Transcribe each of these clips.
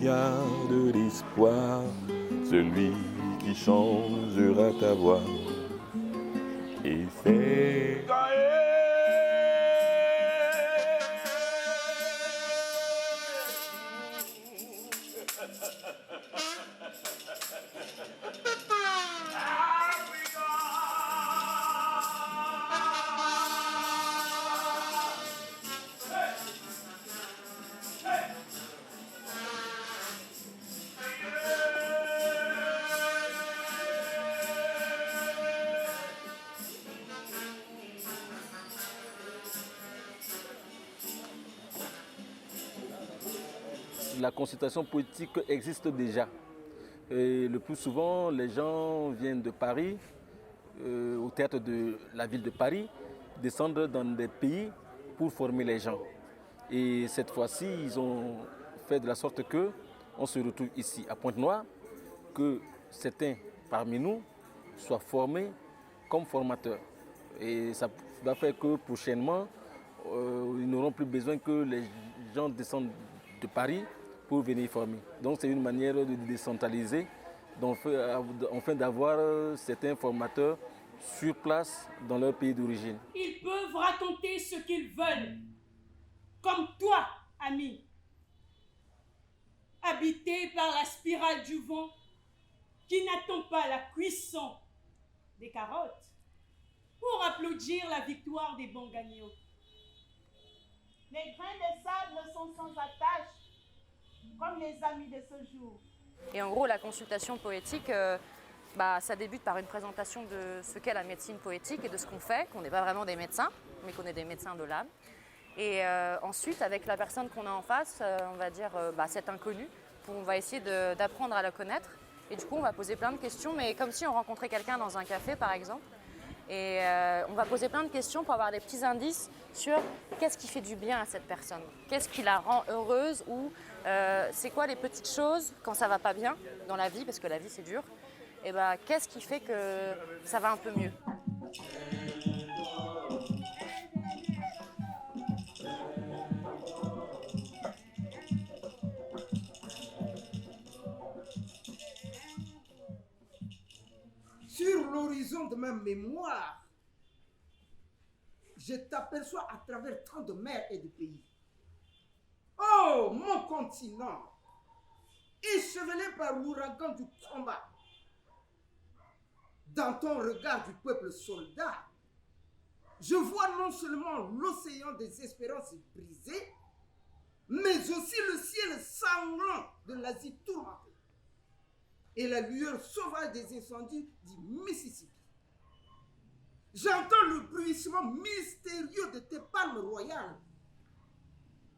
qui a de l'espoir, celui qui changera ta voix. Et c'est La consultation politique existe déjà. Et le plus souvent, les gens viennent de Paris, au théâtre de la ville de Paris, descendre dans des pays pour former les gens. Et cette fois-ci, ils ont fait de la sorte qu'on se retrouve ici à Pointe-Noire, que certains parmi nous soient formés comme formateurs. Et ça va faire que prochainement, ils n'auront plus besoin que les gens descendent de Paris pour venir former. Donc c'est une manière de décentraliser, enfin d'avoir certains formateurs sur place dans leur pays d'origine. Ils peuvent raconter ce qu'ils veulent, comme toi, ami, habité par la spirale du vent qui n'attend pas la cuisson des carottes pour applaudir la victoire des bons gagnants. Les grains de sable sont sans attache, comme les amis de ce jour. Et en gros, la consultation poétique, ça débute par une présentation de ce qu'est la médecine poétique et de ce qu'on fait, qu'on n'est pas vraiment des médecins, mais qu'on est des médecins de l'âme. Et ensuite, avec la personne qu'on a en face, on va dire cet inconnu, on va essayer d'apprendre à la connaître. Et du coup, on va poser plein de questions, mais comme si on rencontrait quelqu'un dans un café, par exemple. Et on va poser plein de questions pour avoir des petits indices sur qu'est-ce qui fait du bien à cette personne, qu'est-ce qui la rend heureuse ou c'est quoi les petites choses quand ça va pas bien dans la vie, parce que la vie c'est dur, et qu'est-ce qui fait que ça va un peu mieux. Sur l'horizon de ma mémoire, je t'aperçois à travers tant de mers et de pays. Oh, mon continent, échevelé par l'ouragan du combat. Dans ton regard du peuple soldat, je vois non seulement l'océan des espérances brisées, mais aussi le ciel sanglant de l'Asie tourmentée et la lueur sauvage des incendies du Mississippi. J'entends le bruissement mystérieux de tes palmes royales,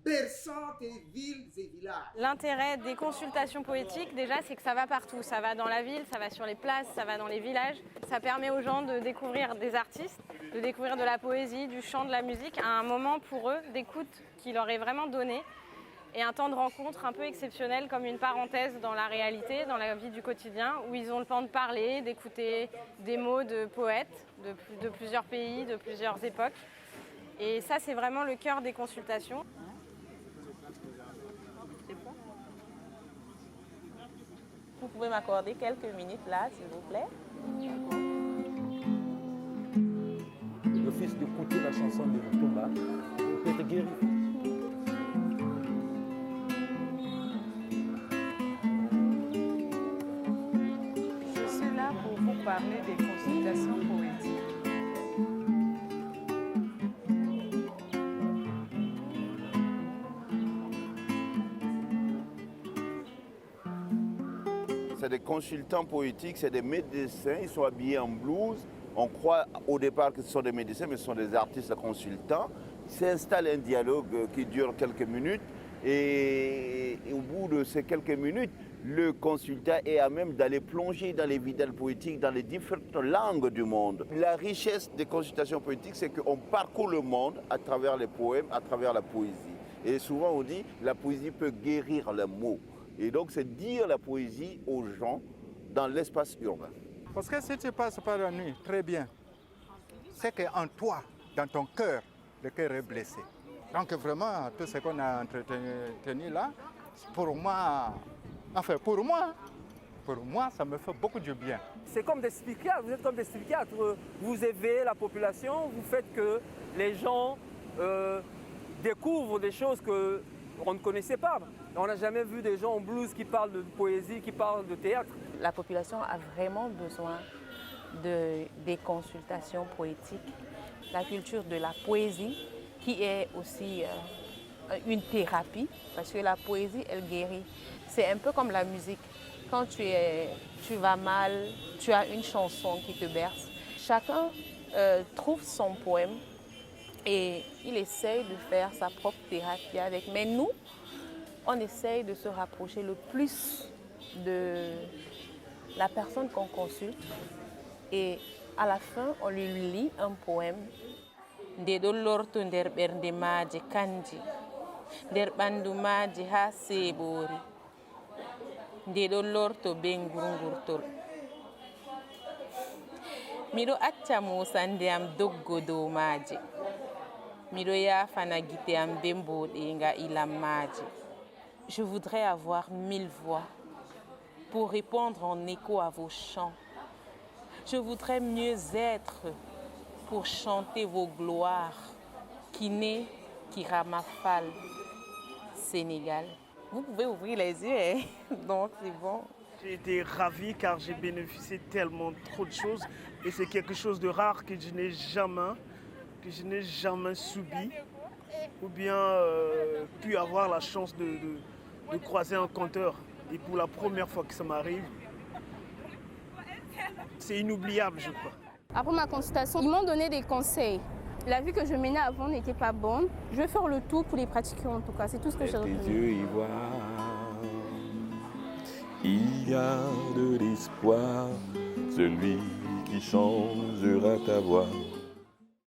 berçant tes villes et villages. L'intérêt des consultations poétiques, déjà, c'est que ça va partout. Ça va dans la ville, ça va sur les places, ça va dans les villages. Ça permet aux gens de découvrir des artistes, de découvrir de la poésie, du chant, de la musique, à un moment pour eux d'écoute qui leur est vraiment donné. Et un temps de rencontre un peu exceptionnel, comme une parenthèse dans la réalité, dans la vie du quotidien, où ils ont le temps de parler, d'écouter des mots de poètes de plusieurs pays, de plusieurs époques. Et ça, c'est vraiment le cœur des consultations. Vous pouvez m'accorder quelques minutes là, s'il vous plaît? Le fait d'écouter la chanson de Mutumba peut être guéri. Je suis là pour vous parler des consultations poétiques. C'est des consultants poétiques, c'est des médecins, ils sont habillés en blouse. On croit au départ que ce sont des médecins, mais ce sont des artistes consultants. Il s'installe un dialogue qui dure quelques minutes et au bout de ces quelques minutes, le consultant est à même d'aller plonger dans les vidales poétiques, dans les différentes langues du monde. La richesse des consultations poétiques, c'est qu'on parcourt le monde à travers les poèmes, à travers la poésie. Et souvent on dit que la poésie peut guérir les mots. Et donc c'est dire la poésie aux gens dans l'espace urbain. Parce que si tu passes par la nuit, très bien, c'est qu'en toi, dans ton cœur, le cœur est blessé. Donc vraiment, tout ce qu'on a entretenu là, pour moi, ça me fait beaucoup de bien. C'est comme des psychiatres, vous êtes comme des psychiatres. Vous éveillez la population, vous faites que les gens découvrent des choses qu'on ne connaissait pas. On n'a jamais vu des gens en blues qui parlent de poésie, qui parlent de théâtre. La population a vraiment besoin des consultations poétiques, la culture de la poésie, qui est aussi une thérapie, parce que la poésie, elle guérit. C'est un peu comme la musique. Quand tu vas mal, tu as une chanson qui te berce. Chacun trouve son poème et il essaye de faire sa propre thérapie avec. Mais nous, on essaye de se rapprocher le plus de la personne qu'on consulte. Et à la fin, on lui lit un poème. Nde ɗo lorto nder ɓernde maaje kanji, nder ɓandu maaje ha seeɓoori, nde ɗo lorto be ngurngurtol. Miɗo acca mosande am doggo dow maaje, miɗo yaafana gite am be mboɗenga ilam maaje. Je voudrais avoir 1000 voix pour répondre en écho à vos chants. Je voudrais mieux être pour chanter vos gloires. Kiné, Kiramafal, Sénégal. Vous pouvez ouvrir les yeux, hein? Donc c'est bon. J'ai été ravi car j'ai bénéficié tellement trop de choses et c'est quelque chose de rare que je n'ai jamais subi ou bien pu avoir la chance de croiser un conteur. Et pour la première fois que ça m'arrive, c'est inoubliable, je crois. Après ma consultation, ils m'ont donné des conseils. La vie que je menais avant n'était pas bonne. Je vais faire le tout pour les pratiquer en tout cas. C'est tout ce que j'ai retenu. Tes yeux y voient, il y a de l'espoir, celui qui changera ta voix.